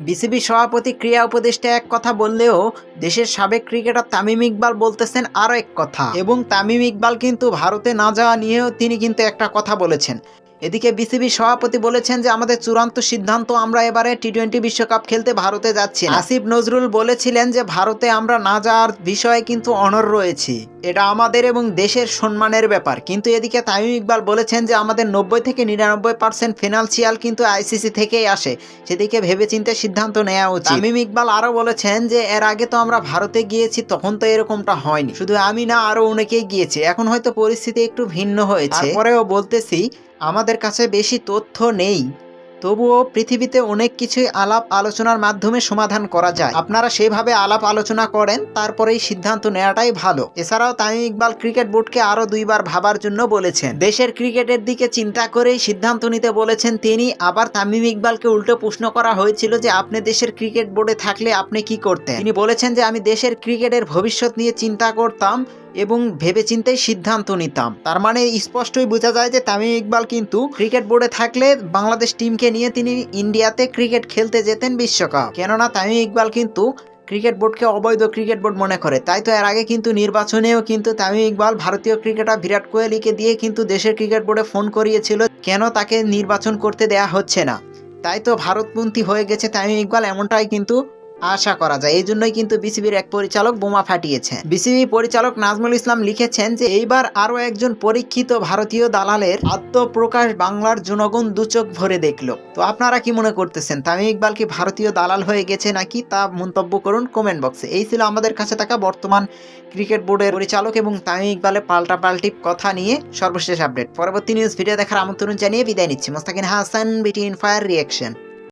BCB সভাপতি ক্রীড়া উপদেষ্টা এক কথা বললেও দেশের সাবেক ক্রিকেটার তামিম ইকবাল বলতেছেন আরও এক কথা, এবং তামিম ইকবাল কিন্তু ভারতে না যাওয়া নিয়েও তিনি কিন্তু একটা কথা বলেছেন। এদিকে বিসিবি সভাপতি বলেছেন যে আমাদের চূড়ান্ত সিদ্ধান্ত, আমরা এবারে টি-20 বিশ্বকাপ খেলতে ভারতে যাচ্ছি না। আসিফ নজরুল বলেছিলেন যে ভারতে আমরা না যাওয়ার বিষয়ে কিন্তু অনড় রয়েছি, এটা আমাদের এবং দেশের সম্মানের ব্যাপার। কিন্তু এদিকে তামিম ইকবাল বলেছেন যে আমাদের 90 থেকে 99% ফিনান্সিয়াল কিন্তু আইসিসি থেকেই আসে, সেদিকে ভেবেচিন্তে সিদ্ধান্ত নেওয়া উচিত। তামিম ইকবাল আরও বলেছেন যে এর আগে তো আমরা ভারতে গিয়েছি, তখন তো এরকমটা হয়নি, শুধু আমি না আরও অনেকেই গিয়েছে, এখন হয়তো পরিস্থিতি একটু ভিন্ন হয়েছে। তারপরেও বলতেছি আমাদের কাছে বেশি তথ্য নেই, তবুও পৃথিবীতে অনেক কিছুই আলাপ আলোচনার মাধ্যমে সমাধান করা যায়। আপনারা সেভাবে আলাপ আলোচনা করেন, তারপরেই সিদ্ধান্ত নেওয়াটাই ভালো। এছাড়াও তামিম ইকবাল ক্রিকেট বোর্ডকে আরও 2 বার ভাবার জন্য বলেছেন, দেশের ক্রিকেটের দিকে চিন্তা করেই সিদ্ধান্ত নিতে বলেছেন তিনি। আবার তামিম ইকবালকে উল্টো প্রশ্ন করা হয়েছিল যে আপনি দেশের ক্রিকেট বোর্ডে থাকলে আপনি কি করতেন। তিনি বলেছেন যে আমি দেশের ক্রিকেটের ভবিষ্যৎ নিয়ে চিন্তা করতাম এবং ভেবেচিন্তেই সিদ্ধান্ত নিতাম। তার মানে স্পষ্টই বোঝা যায় যে তামিম ইকবাল কিন্তু ক্রিকেট বোর্ডে থাকলে বাংলাদেশ টিমকে নিয়ে তিনি ইন্ডিয়াতে ক্রিকেট খেলতে যেতেন বিশ্বকাপ। কেননা তামিম ইকবাল কিন্তু ক্রিকেট বোর্ডকে অবৈধ ক্রিকেট বোর্ড মনে করে। তাই তো এর আগে কিন্তু নির্বাচনেও কিন্তু তামিম ইকবাল ভারতীয় ক্রিকেটার বিরাট কোহলিকে দিয়ে কিন্তু দেশের ক্রিকেট বোর্ডে ফোন করিয়েছিল কেন তাকে নির্বাচন করতে দেয়া হচ্ছে না। তাই তো ভারতপন্থী হয়ে গেছে তামিম ইকবাল, এমনটাই কিন্তু আশা করা যায়। এই জন্যই কিন্তু বিসিবির এক পরিচালক বোমা ফাটিয়েছেন। বিসিবি পরিচালক নাজমুল ইসলাম লিখেছেন যে এইবার আরও একজন পরীক্ষিত ভারতীয় দালালের আত্মপ্রকাশ বাংলার জনগণ দুচোখ ভরে দেখলো। তো আপনারা কি মনে করতেছেন, তামিম ইকবাল কি ভারতীয় দালাল হয়ে গেছে নাকি, তা মন্তব্য করুন কমেন্ট বক্সে। এই ছিল আমাদের কাছে থাকা বর্তমান ক্রিকেট বোর্ডের পরিচালক এবং তামিম ইকবালের পাল্টাপাল্টি কথা নিয়ে সর্বশেষ আপডেট। পরবর্তী নিউজ ভিডিও দেখার আমন্ত্রণ জানিয়ে বিদায় নিচ্ছি। মোস্তাকিন হাসান, বিটি ইনফায়ার রিয়াকশন।